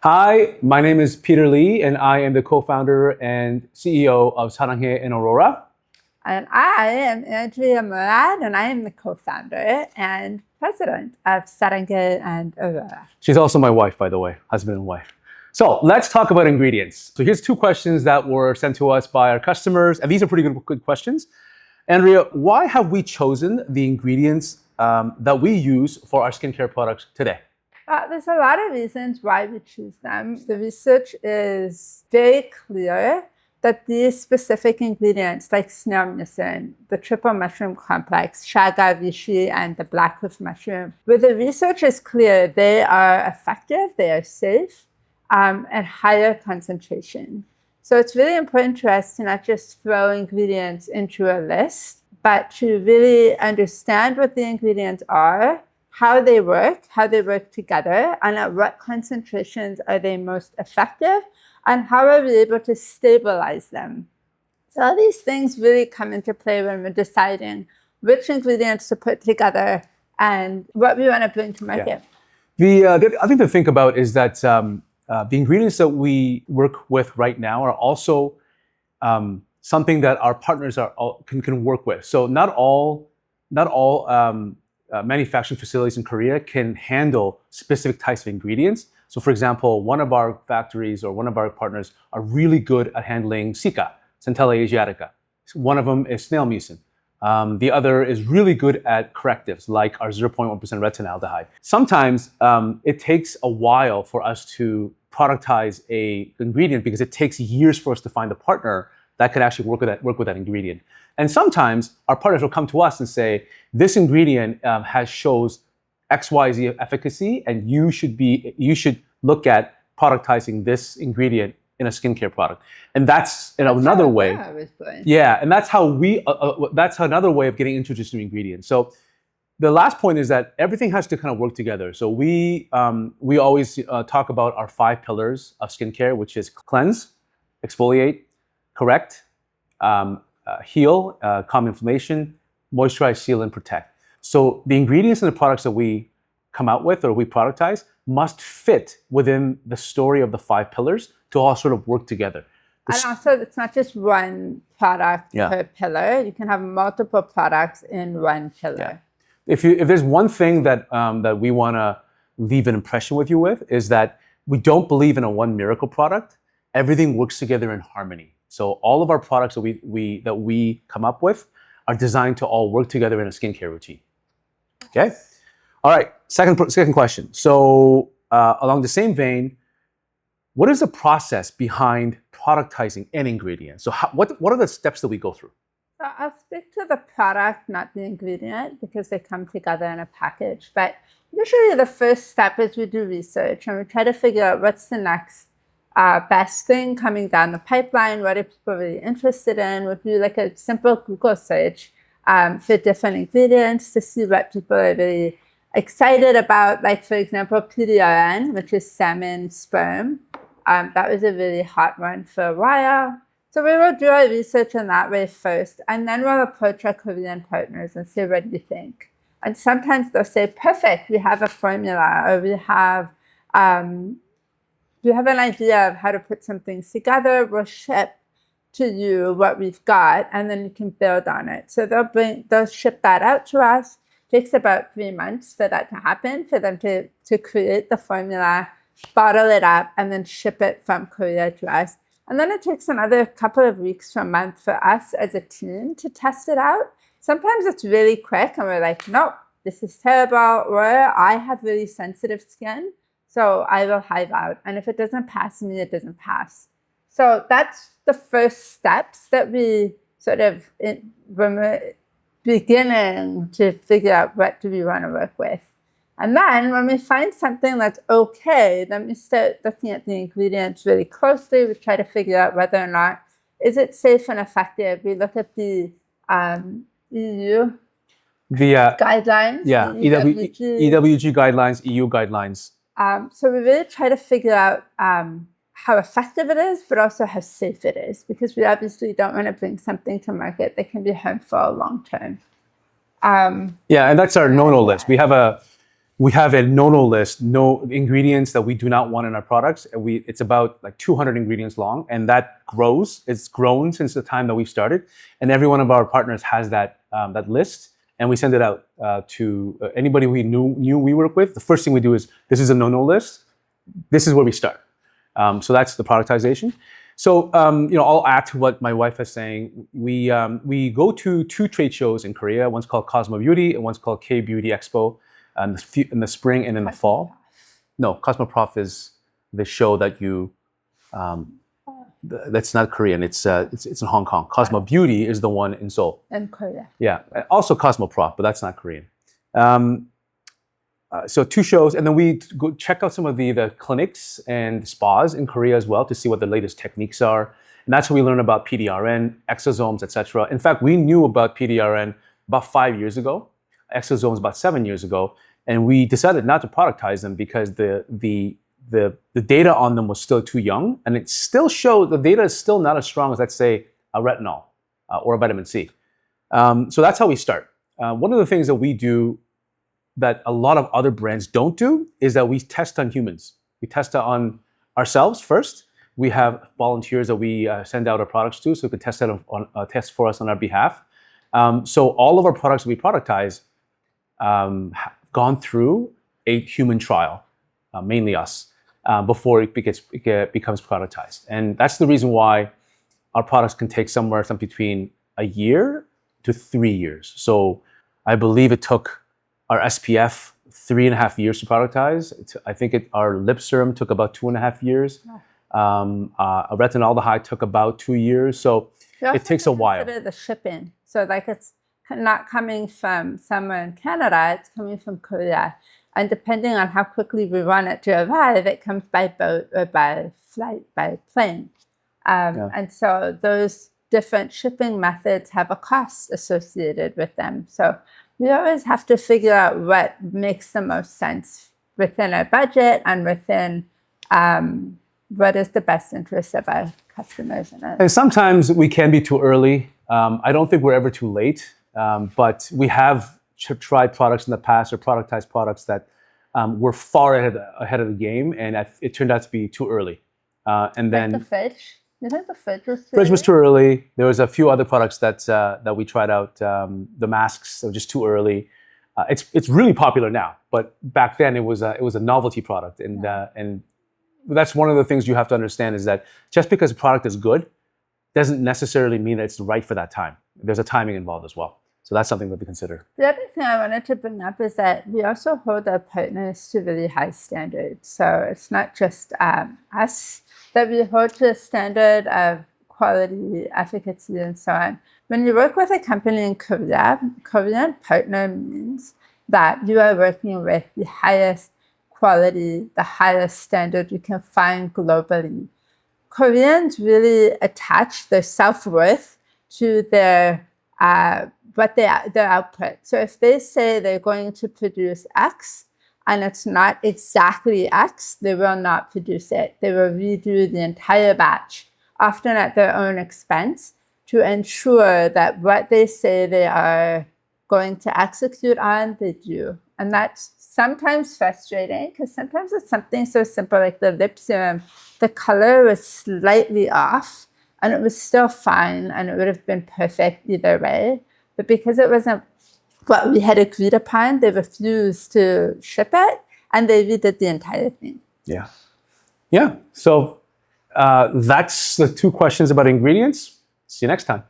Hi, my name is Peter Lee, and I am the co-founder and CEO of Saranghae Orora. And I am Andrea Murad, and I am the co-founder and president of Saranghae Orora. She's also my wife, by the way, husband and wife. So let's talk about ingredients. So here's two questions that were sent to us by our customers, and these are pretty good questions. Andrea, why have we chosen the ingredients that we use for our skincare products today? There's a lot of reasons why we choose them. The research is very clear that these specific ingredients like snail mucin, the triple mushroom complex, chaga, reishi, and the blackcliff mushroom, where the research is clear, they are effective, they are safe, at higher concentration. So it's really important to us to not just throw ingredients into a list, but to really understand what the ingredients are, how they work together, and at what concentrations are they most effective, and how are we able to stabilize them. So all these things really come into play when we're deciding which ingredients to put together and what we want to bring to market. Yeah. The other thing to think about is that the ingredients that we work with right now are also something that our partners can work with. So not all manufacturing facilities in Korea can handle specific types of ingredients. So for example, one of our factories or one of our partners are really good at handling cica, Centella asiatica. One of them is snail mucin. The other is really good at correctives like our 0.1% retinaldehyde. Sometimes it takes a while for us to productize an ingredient because it takes years for us to find a partner that could actually work with that ingredient. And sometimes our partners will come to us and say, this ingredient shows XYZ efficacy, and you should look at productizing this ingredient in a skincare product. And that's another way. Yeah, and that's how that's another way of getting introduced to ingredients. So the last point is that everything has to kind of work together. So we always talk about our 5 pillars of skincare, which is cleanse, exfoliate, correct, heal, calm inflammation, moisturize, seal, and protect. So the ingredients and the products that we come out with or we productize must fit within the story of the 5 pillars to all sort of work together. And also, it's not just one product per pillar. You can have multiple products in one pillar. Yeah. If there's one thing that that we want to leave an impression with you with is that we don't believe in a one miracle product. Everything works together in harmony. So all of our products that we come up with are designed to all work together in a skincare routine. Okay. All right. Second question. So along the same vein, what is the process behind productizing an ingredient? So what are the steps that we go through? So I'll stick to the product, not the ingredient, because they come together in a package. But usually the first step is we do research and we try to figure out what's the next best thing coming down the pipeline, what are people really interested in. We'll do like a simple Google search for different ingredients to see what people are really excited about. Like for example, PDRN, which is salmon sperm. That was a really hot one for a while. So we will do our research in that way first, and then we'll approach our Korean partners and say, what do you think? And sometimes they'll say, perfect, we have a formula, or we have an idea of how to put some things together. We'll ship to you what we've got, and then you can build on it. So they'll ship that out to us. It takes about 3 months for that to happen, for them to create the formula, bottle it up, and then ship it from Korea to us. And then it takes another couple of weeks to a month for us as a team to test it out. Sometimes it's really quick and we're like, nope, this is terrible, or I have really sensitive skin, so I will hive out. And if it doesn't pass me, it doesn't pass. So that's the first steps that we sort of, when we're beginning to figure out what do we want to work with. And then when we find something that's okay, then we start looking at the ingredients really closely. We try to figure out whether or not is it safe and effective. We look at the EU guidelines. Yeah, EWG guidelines, EU guidelines. So we really try to figure out how effective it is, but also how safe it is, because we obviously don't want to bring something to market that can be harmful long term. Yeah, and that's our no-no list. We have we have a no-no list, no ingredients that we do not want in our products. And it's about like 200 ingredients long, and that grows. It's grown since the time that we've started, and every one of our partners has that list, and we send it out to anybody we knew we work with. The first thing we do is, this is a no-no list. This is where we start. So that's the productization. So I'll add to what my wife is saying. We go to 2 trade shows in Korea. One's called Cosmo Beauty, and one's called K Beauty Expo. In the spring and in the fall. No, Cosmoprof is the show that that's not Korean. It's in Hong Kong. Cosmo Beauty is the one in Seoul. In Korea. Yeah, also Cosmoprof, but that's not Korean. So 2 shows, and then we go check out some of the clinics and spas in Korea as well to see what the latest techniques are. And that's where we learn about PDRN, exosomes, etc. In fact, we knew about PDRN about 5 years ago, exosomes about 7 years ago. And we decided not to productize them because the data on them was still too young, and it still showed the data is still not as strong as, let's say, a retinol or a vitamin C. So that's how we start. One of the things that we do that a lot of other brands don't do is that we test on humans. We test on ourselves first. We have volunteers that we send out our products to, so we can test for us on our behalf. So all of our products that we productize gone through a human trial, mainly us, before it becomes productized. And that's the reason why our products can take somewhere between a year to 3 years. So I believe it took our SPF 3.5 years to productize. I think our lip serum took about 2.5 years. A retinaldehyde took about 2 years. So it takes a while. The shipping. So like it's not coming from somewhere in Canada, it's coming from Korea. And depending on how quickly we want it to arrive, it comes by boat or by flight, by plane. And so those different shipping methods have a cost associated with them. So we always have to figure out what makes the most sense within our budget and within what is the best interest of our customers. And sometimes we can be too early. I don't think we're ever too late. But we have tried products in the past or productized products that were far ahead of the game, and it turned out to be too early. And then the fridge. You think the fridge was too fridge was too early. There was a few other products that we tried out. The masks were just too early. It's really popular now, but back then it was a novelty product, and that's one of the things you have to understand is that just because a product is good doesn't necessarily mean that it's right for that time. There's a timing involved as well. So that's something that we consider. The other thing I wanted to bring up is that we also hold our partners to really high standards. So it's not just us that we hold to a standard of quality, efficacy, and so on. When you work with a company in Korea, Korean partner means that you are working with the highest quality, the highest standard you can find globally. Koreans really attach their self-worth to their output. So if they say they're going to produce X and it's not exactly X, they will not produce it. They will redo the entire batch, often at their own expense, to ensure that what they say they are going to execute on, they do. And that's sometimes frustrating because sometimes it's something so simple like the lip serum. The color was slightly off and it was still fine and it would have been perfect either way. But because it wasn't what we had agreed upon, they refused to ship it and they redid the entire thing. Yeah. Yeah. So that's the 2 questions about ingredients. See you next time.